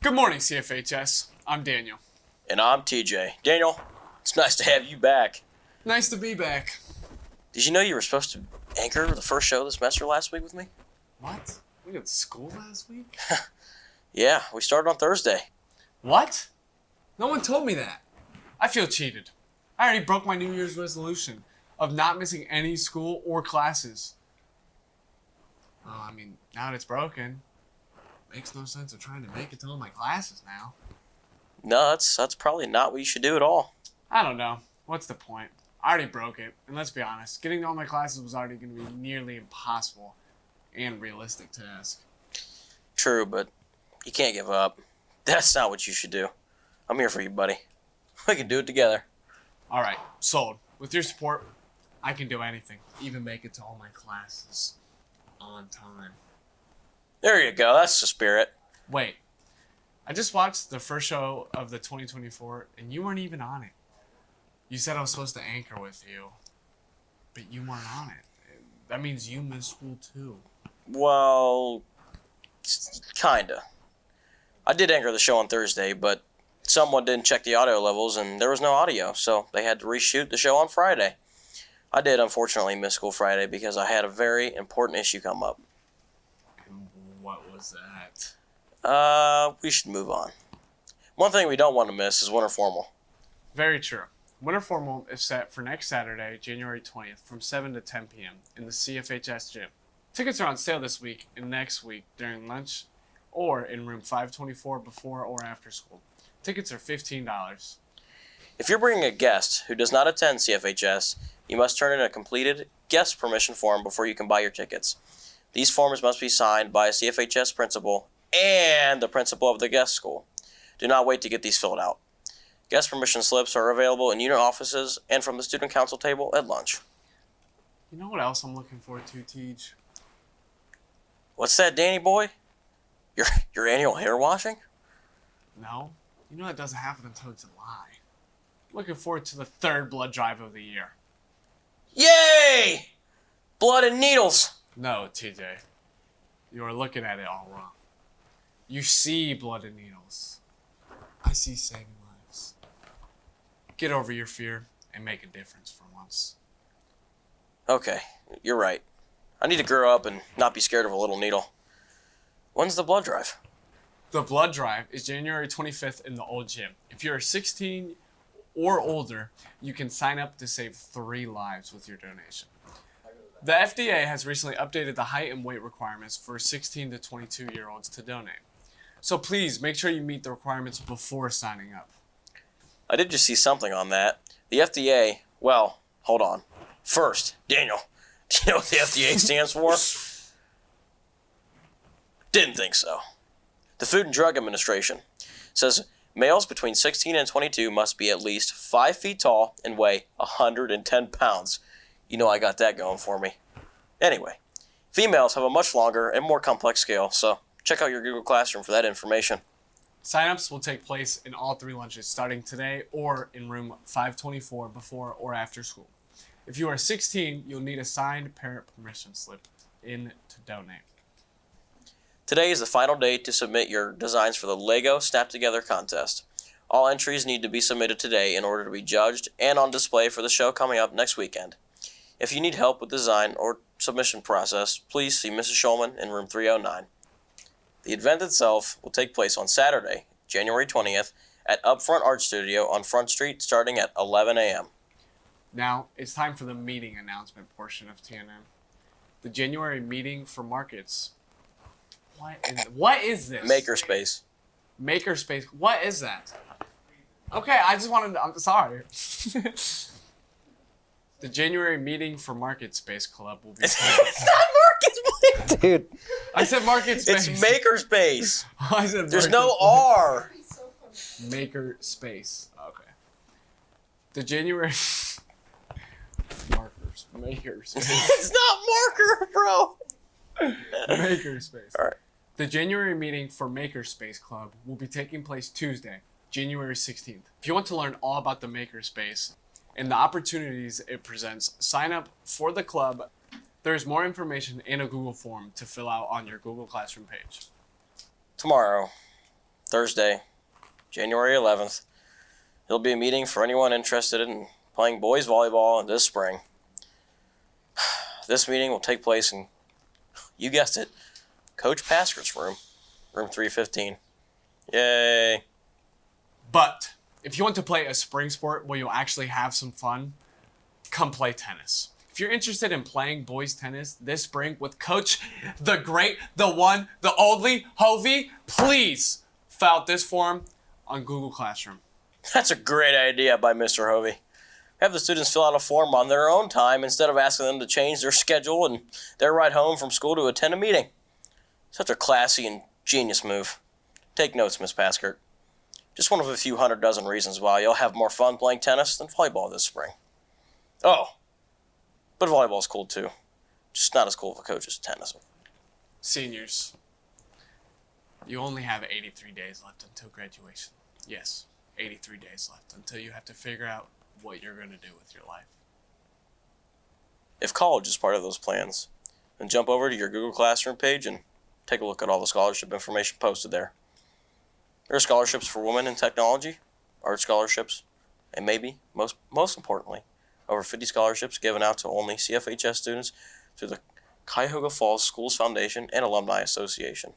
Good morning, CFHS. I'm Daniel. And I'm TJ. Daniel, it's nice to have you back. Nice to be back. Did you know you were supposed to anchor the first show of the semester last week with me? What? We had school last week? Yeah, we started on Thursday. What? No one told me that. I feel cheated. I already broke my New Year's resolution of not missing any school or classes. Oh, now that it's broken, makes no sense of trying to make it to all my classes now. No, that's probably not what you should do at all. I don't know. What's the point? I already broke it. And let's be honest, getting to all my classes was already going to be nearly impossible and realistic to ask. True, but you can't give up. That's not what you should do. I'm here for you, buddy. We can do it together. All right, sold. With your support, I can do anything, even make it to all my classes on time. There you go. That's the spirit. Wait, I just watched the first show of the 2024, and you weren't even on it. You said I was supposed to anchor with you, but you weren't on it. That means you missed school too. Well, kinda. I did anchor the show on Thursday, but someone didn't check the audio levels, and there was no audio, so they had to reshoot the show on Friday. I did unfortunately miss school Friday because I had a very important issue come up. And what was that? We should move on. One thing we don't want to miss is winter formal. Very true. Winter formal is set for next Saturday, January 20th, from 7 to 10 p.m. in the CFHS gym. Tickets are on sale this week and next week during lunch or in room 524 before or after school. Tickets are $15. If you're bringing a guest who does not attend CFHS, you must turn in a completed guest permission form before you can buy your tickets. These forms must be signed by a CFHS principal and the principal of the guest school. Do not wait to get these filled out. Guest permission slips are available in unit offices and from the student council table at lunch. You know what else I'm looking forward to, Teej? What's that, Danny boy? Your annual hair washing? No. You know that doesn't happen until July. Looking forward to the third blood drive of the year. Yay! Blood and needles. No, TJ. You are looking at it all wrong. You see blood and needles. I see saving lives. Get over your fear and make a difference for once. Okay, you're right. I need to grow up and not be scared of a little needle. When's the blood drive? The blood drive is January 25th in the old gym. If you're 16 or older, you can sign up to save 3 lives with your donation. The FDA has recently updated the height and weight requirements for 16 to 22-year-olds to donate. So please make sure you meet the requirements before signing up. I did just see something on that. The FDA, well, hold on. First, Daniel, do you know what the FDA stands for? Didn't think so. The Food and Drug Administration says males between 16 and 22 must be at least 5 feet tall and weigh 110 pounds. You know I got that going for me. Anyway, females have a much longer and more complex scale, so check out your Google Classroom for that information. Sign-ups will take place in all 3 lunches starting today or in room 524 before or after school. If you are 16, you'll need a signed parent permission slip in to donate. Today is the final day to submit your designs for the LEGO Snap Together contest. All entries need to be submitted today in order to be judged and on display for the show coming up next weekend. If you need help with design or submission process, please see Mrs. Schulman in room 309. The event itself will take place on Saturday, January 20th, at Upfront Art Studio on Front Street starting at 11 a.m. Now, it's time for the meeting announcement portion of TNM. The January meeting for markets. What is this? Makerspace. Makerspace. What is that? Okay, I just wanted to, I'm sorry. The January meeting for Market Space Club will be. It's not Marketspace, dude. I said Market Space. It's Makerspace. I said There's Market no Space. R. Maker Space. Okay. The January. Makers. It's not marker, bro. Makerspace. All right. The January meeting for Makerspace Club will be taking place Tuesday, January 16th. If you want to learn all about the Makerspace and the opportunities it presents, sign up for the club. There's more information in a Google form to fill out on your Google Classroom page. Tomorrow, Thursday, January 11th, there'll be a meeting for anyone interested in playing boys volleyball this spring. This meeting will take place in, you guessed it, Coach Paskert's room 315. Yay. But if you want to play a spring sport where you'll actually have some fun, come play tennis. If you're interested in playing boys tennis this spring with Coach the Great, the One, the Only, Hovey, please fill out this form on Google Classroom. That's a great idea by Mr. Hovey. Have the students fill out a form on their own time instead of asking them to change their schedule and their ride home from school to attend a meeting. Such a classy and genius move. Take notes, Miss Paskert. Just one of a few 100 reasons why you'll have more fun playing tennis than volleyball this spring. Oh, but volleyball's cool too. Just not as cool for coaches as tennis. Seniors, you only have 83 days left until graduation. Yes, 83 days left until you have to figure out what you're going to do with your life. If college is part of those plans, then jump over to your Google Classroom page and take a look at all the scholarship information posted there. There are scholarships for women in technology, art scholarships, and maybe, most importantly, over 50 scholarships given out to only CFHS students through the Cuyahoga Falls Schools Foundation and Alumni Association.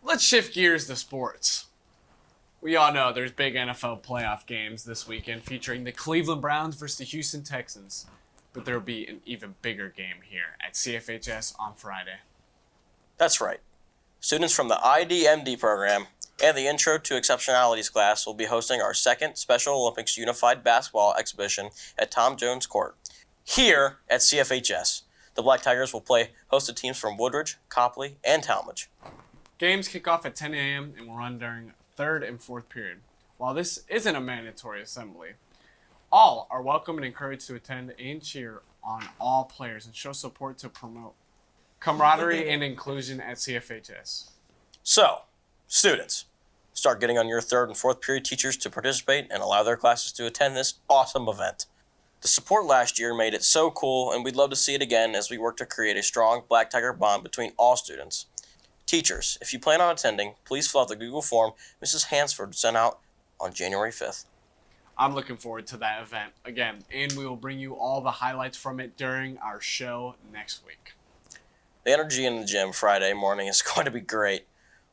Let's shift gears to sports. We all know there's big NFL playoff games this weekend featuring the Cleveland Browns versus the Houston Texans. But there will be an even bigger game here at CFHS on Friday. That's right. Students from the IDMD program and the Intro to Exceptionalities class will be hosting our second Special Olympics Unified Basketball exhibition at Tom Jones Court. Here at CFHS, the Black Tigers will play hosted teams from Woodridge, Copley, and Talmadge. Games kick off at 10 a.m. and will run during third and fourth period. While this isn't a mandatory assembly, all are welcome and encouraged to attend and cheer on all players and show support to promote camaraderie and inclusion at CFHS. So, students, start getting on your third and fourth period teachers to participate and allow their classes to attend this awesome event. The support last year made it so cool, and we'd love to see it again as we work to create a strong Black Tiger bond between all students. Teachers, if you plan on attending, please fill out the Google form Mrs. Hansford sent out on January 5th. I'm looking forward to that event again, and we will bring you all the highlights from it during our show next week. The energy in the gym Friday morning is going to be great.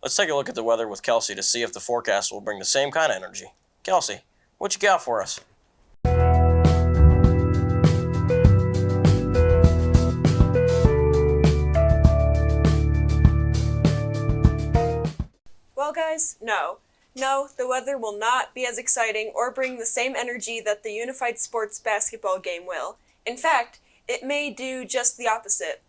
Let's take a look at the weather with Kelsey to see if the forecast will bring the same kind of energy. Kelsey, what you got for us? Well, guys, no, the weather will not be as exciting or bring the same energy that the Unified Sports basketball game will. In fact, it may do just the opposite.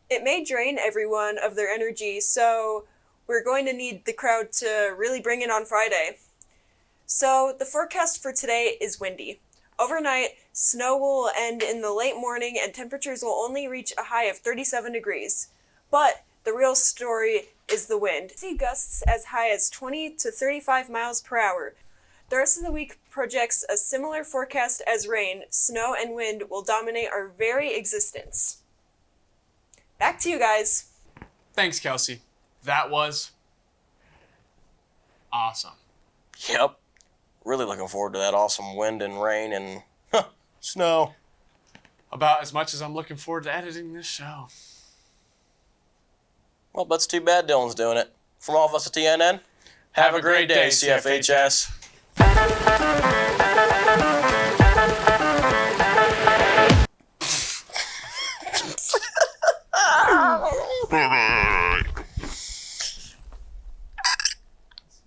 It may drain everyone of their energy, so we're going to need the crowd to really bring it on Friday. So, the forecast for today is windy. Overnight, snow will end in the late morning and temperatures will only reach a high of 37 degrees. But the real story is the wind. See gusts as high as 20 to 35 miles per hour. The rest of the week projects a similar forecast as rain, snow, and wind will dominate our very existence. Back to you guys. Thanks, Kelsey. That was awesome. Yep. Really looking forward to that awesome wind and rain and snow. About as much as I'm looking forward to editing this show. Well, that's too bad Dylan's doing it. From all of us at TNN, have a great day, CFHS.